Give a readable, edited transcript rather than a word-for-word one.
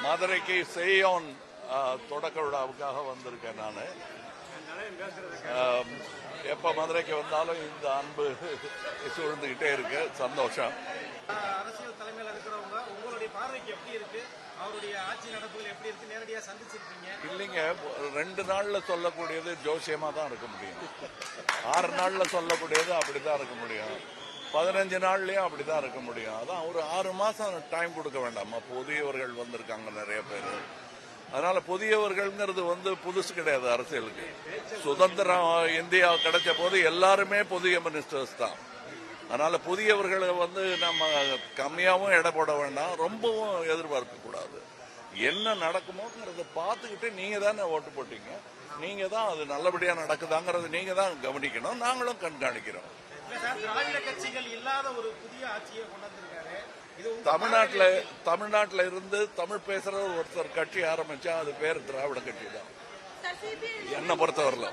மதுரைக்கு செய்யோன் தொடக்க விழாவுக்காக வந்திருக்கேன். நான் எப்ப மதுரைக்கு வந்தாலும் இந்த அன்பு சூழ்ந்துகிட்டே இருக்கு. சந்தோஷம். அரசியல் தலைமையில் இருக்கிறவங்க உங்களுடைய பார்வைக்கு எப்படி இருக்கு? அவருடைய ஆட்சி நடப்புகள் எப்படி இருக்கு? நேரடியாக சந்திச்சிருக்கீங்க? இல்லைங்க, 2 நாள்ல சொல்லக்கூடியது ஜோசியமா தான் இருக்க முடியும். 6 நாள்ல சொல்லக்கூடியது அப்படிதான் இருக்க முடியும். 15 நாள்லயும் அப்படிதான் இருக்க முடியும். அதான் ஒரு 6 மாசம் டைம் கொடுக்க வேண்டாமா? புதியவர்கள் வந்திருக்காங்க நிறைய பேர். அதனால புதியவர்கள்ங்கிறது புதுசு கிடையாது அரசியலுக்கு. சுதந்திரம் இந்தியா கிடைச்ச போது எல்லாருமே புதிய மினிஸ்டர்ஸ் தான். அதனால புதியவர்களை நம்ம கம்மியாவும் எடை போட வேண்டாம், ரொம்பவும் எதிர்பார்க்க கூடாது. என்ன நடக்குமோங்கிறத பார்த்துக்கிட்டு நீங்க தானே ஓட்டு போட்டீங்க, நீங்க தான் அது நல்லபடியா நடக்குதாங்கிறது நீங்க தான் கவனிக்கணும். நாங்களும் கண்காணிக்கிறோம். திராவிட கட்சிகள் இல்லாத ஒரு புதிய ஆட்சியை கொண்டிருக்காரு. தமிழ்நாட்டில இருந்து தமிழ் பேசுற ஒருத்தர் கட்சி ஆரம்பிச்சா அது பேர் திராவிட கட்சி தான் என்ன பொறுத்தவரையில.